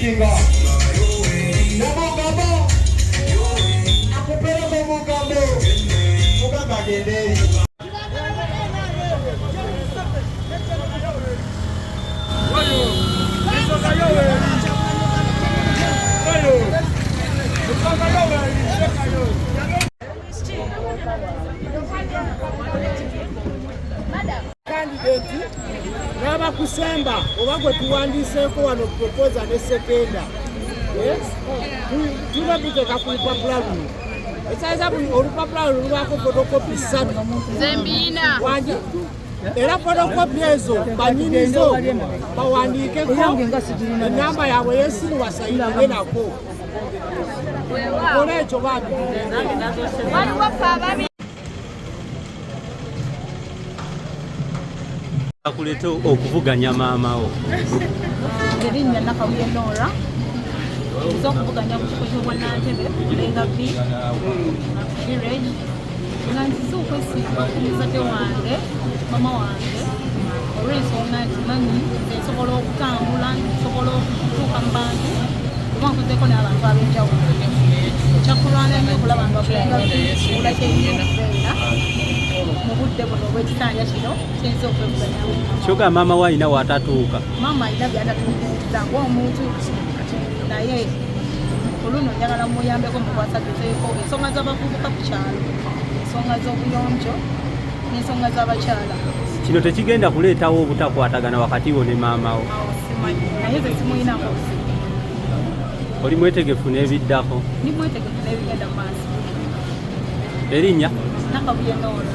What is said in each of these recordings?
Kinga. Namugabo. Akupera kwa Mugambo. Mugamba genderi. Candidate Raba Kusemba oba gwe tuwandiseeko wano proposa ne sekenda tulabiteka ku lupapula luno esaaza buli olupapula luno lubako fotokopi 3 Zembina era fotokopi ezo banyinizo bawandiikeko enamba yaabwe y'essimu basayinire nako kola ekyo baabi akuleta okuvuganya maamawo erinnya Nakawuye Nora nza okuvuganya ku kifo ky'obwannantebe Lenga B village nga nzize okwesiga ku muzadde wange mama wange olw'ensonga nti mami nze nsobola okutambula nsobola okutuuka mu bantu kuba nkuzeeko n'abantu ab'enjawulo ekyakulwana nnyo okulaba nga Lenga B olake nnyo okubeera mu budde buno obw'ekitanja kino kyenza okwevuganya kyoga maama we alina waatatuuka maama alina byatatuukiriza ng'omuntu naye oluno njagala muyambeko mukwasagezeeko ensonga z'abavubuka ku kyalo ensonga z'obuyonjo n'ensonga z'abakyala kino tekigenda kuleetawo obutakwatagana wakati wo ne maama wo simanyi naye ze simuyinako busibu oli mwetegefu n'ebiddako ni mwetegefu n'ebigenda mu maaso erinnya Nakawuye Nora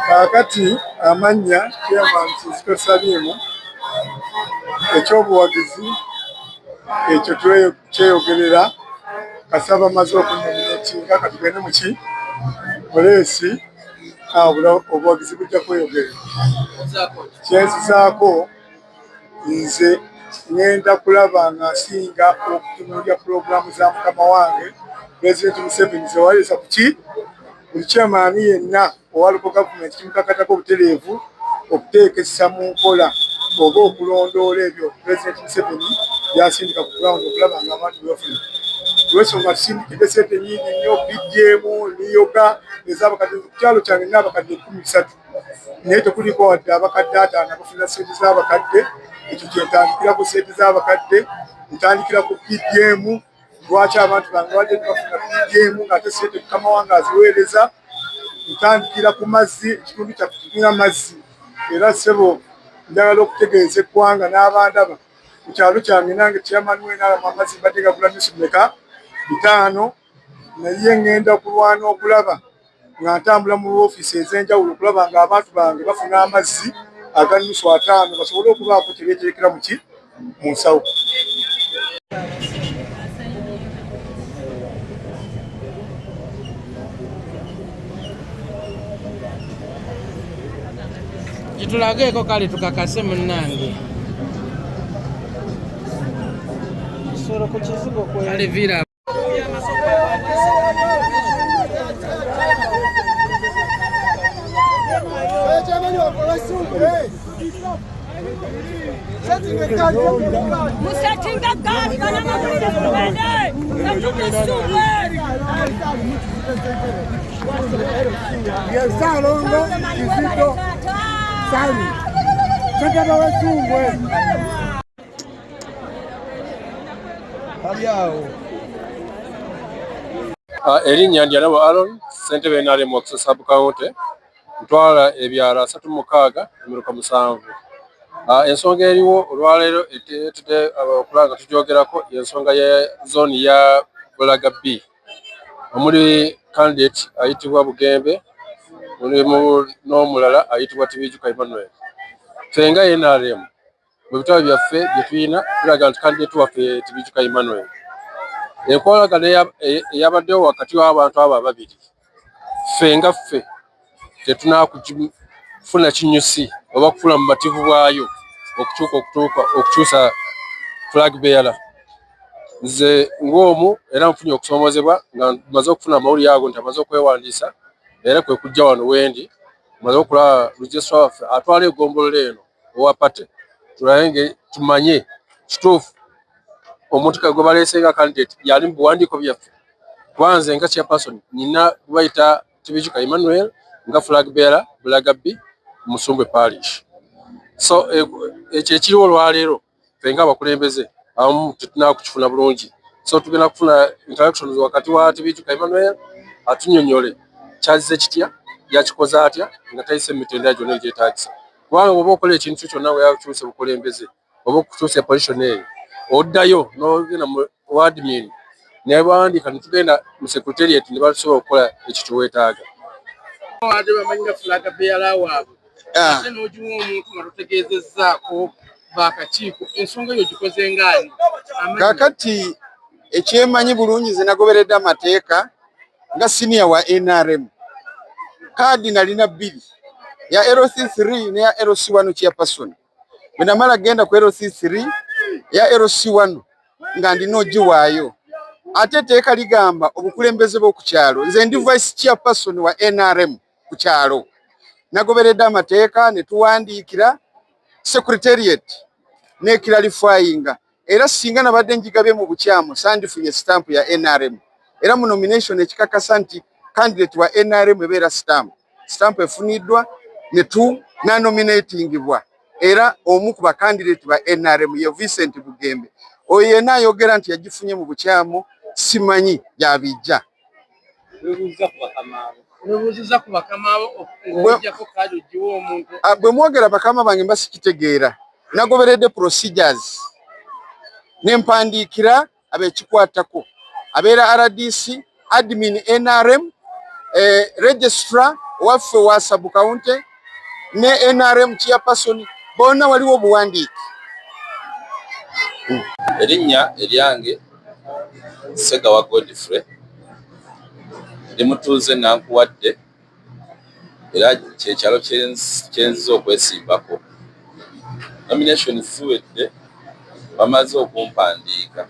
Kakati amannya Chairman Kizito Salimu ekyobuwagizi ekyo kyeyogerera kasaba maze okunominatinga katugende muki polisi obuwagizi bujja kweyogerera kyenzizaako nze ngenda kulaba nga nsinga okutunuulya pulogulaamu za mukama wange President Museveni zewaleesa kuki buli chairman yenna owaliko gavumenti kimukakatako obutereevu okuteekesa mu nkola oba okulondoola ebyo President Museveni byasindika ku ground okulaba nga abantu bebafuna lwensonga tusindikidde sente nyingi nnyo BGM niyoga ez'abakadde ku kyalo kyange nina abakadde 13 naye tekuliko wadde abakadde 5 abafuna sente z'abakadde ekyo kyentandikira ku sente z'abakadde ntandikira ku BGM lwaki abantu bange wadde tebafuna BGM ng'ate sente mukama wange aziweereza ntandikira ku mazzi ekitundu kyaffe tulina mazzi era ssebo njagala okutegeeza eggwanga n'abandaba ku kyalo kyange nange chairman w'enaalama amazzi mbadde gagula nusu mmeka 5 naye ngenda okulwana okulaba nga ntambula mu woofiisi ez'enjawulo okulaba ng'abantu bange bafuna amazzi aga nusu 5 basobole okubaako kye beeterekera mu nsawo. Kitulageeko kale tukakase munnange kisoro ku kizigo kale vira Musatinga gari kana makulira kubende natukasuberi Salongo Kizito Sali Sakaba Wasumbwe Aliao erinnya Ndyanabo Aaron ssentebe NRM Oxo Sub County ntwala ebyalo 36 emiruka 7 ensonga eriwo olwaleero eteetedde okulanga tujoogerako y'ensonga ya zooni ya Bulaga B omuli candidate ayitibwa Bugembe mulimu n'omulala ayitibwa Tibijuka Emmanuel. Ffe nga NRM mu bitabo byaffe bye tulina tulaga nti kandidate waffe Tibijuka Emmanuel. Enkolagana eyabaddewo wakati w'abantu abo ababiri ffe nga ffe tetunaakufuna kinyusi oba kufuna mu mativu bwayo okukyusa flag bearer. Nze ng'omu era nfunye okusoomozebwa nga maze okufuna amawulire ago nti amaze okwewandiisa era kwe kujja wano wendi maze okulaba registrar waffe atwala eggombolola eno owa pate tulabe tumanye kituufu omuntu gwe baleese nga candidate yali mu buwandiiko byaffe. Kwanze nga chairperson nina bayita Tibijuka Emmanuel nga flag bearer Bulagabbi Musumbwe Parish. So ekyo ekiriwo olwaleero ffe nga abakulembeze abamu tetunaakukifuna bulungi. So tugenda kufuna interactions wakati wa Tibijuka Emmanuel atunyonyole kyazize kitya yakikoze atya nga tayise mu mitendera gyonna egyetaagisa. Kubanga oba okola ekintu kyonna we yakyuse bukulembeze oba okukyusa position eyo oddayo n'ogenda mu admin ne bawandiika ne tugenda mu secretariat ne basobola okukola ekyo kyeweetaaga. Ate bamanyira flag bearer waabwe ate n'ogiwa omuntu nga totegeezezzaako bakakiiko ensonga eyo gikoze ngaani. Kaakati ekyemanyi bulungi nze nagoberedde amateeka nga senior wa NRM. Kaadi nalina 2 ya LC3 ne ya LC1 chairperson. Bwe namala genda ku LC3 ya LC1 nga ndina ogiwaayo. Ate etteeka ligamba obukulembeze bw'oku kyalo. Nze ndi vice chairperson wa NRM ku kyalo. Nagoberedde amateeka ne tuwandiikira secretariat ne clarifying. Era singa nabadde njigabye mu bukyamu sandifunye stamp ya NRM. Era mu nomination ekikakasa nti candidate wa NRM ebeera stamp efuniddwa ne na nominatingibwa. Era omu ku ba candidate ba NRM ye Vincent Bugembe. Oyo yenna ayogera nti yagifunye mu bukyamu simanyi gyabijja. Webuuziza ku bakama abo okujjako kaadi ogiwa omuntu. Bwe mwogera bakama bange mba sikitegeera. Nagoberedde procedures nempandiikira abekikwatako abeera RDC admin NRM registrar waffe wa sub county ne NRM chairperson bonna waliwo obuwandiike. Erinnya eryange Segawa Godfrey limutuuze nankuwadde era kyekyalo kyenziza okwesimbako. Nomination fuwedde bamaze okumpandiika.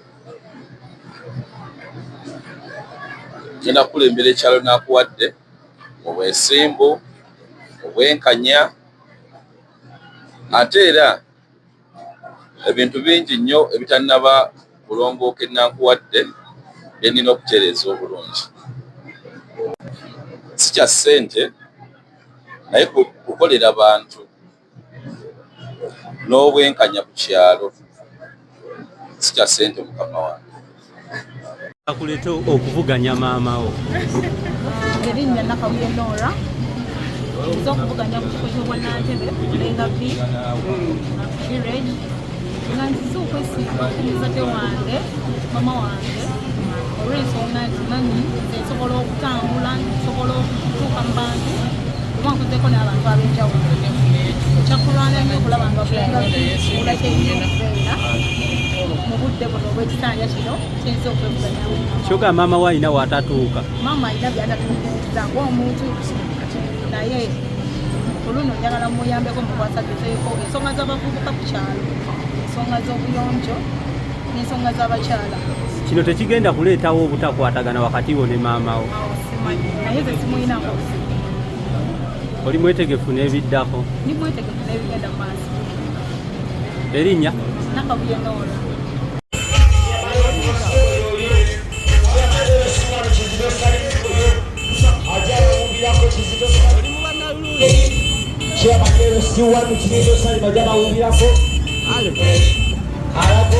Genda kulembera ekyalo nakuwadde obwesimbu obwenkanya ate era ebintu bingi nnyo ebitannaba kulongooka ennakuwadde bye nnina okutereeza obulungi. Si kya ssente naye kukolera bantu n'obwenkanya ku kyalo si kya ssente mukama wange. Akuleta okuvuganya maamawo. Erinnya Nakabuye Nora nza okuvuganya ku kifo ky'obwannantebe Bulagabbi village nga nziza okwesimba ku muzadde wange mama wange olw'ensonga nti manyi nze nsobola okutambula nsobola okutuuka mu bantu kuba nkozeeko n'abantu ab'enjawulo. Ekyakulwana nnyo okulaba nga Bulagabbi olakyeyina mu budde buno obw'ekisanja kino kyenza okwevuganyamu. Kyoga maama we alina waatatuuka. Maama alina by'atatuukiriza ng'omuntu naye oluno njagala muyambeko mukwasagizeeko ensonga z'abavubuka ku kyalo, ensonga z'obuyonjo n'ensonga z'abakyala. Kino tekigenda kuleetawo obutakwatagana wakati wo ne maama wo. Simanyi naye ze simuyinako buzibu. Oli mwetegefu n'ebiddako? Ndi mwetegefu n'ebigenda mu maaso. Erinnya? Nakabuye Nora. Chairman LC1 Kinindo Sali Majama Ubirako. Alafu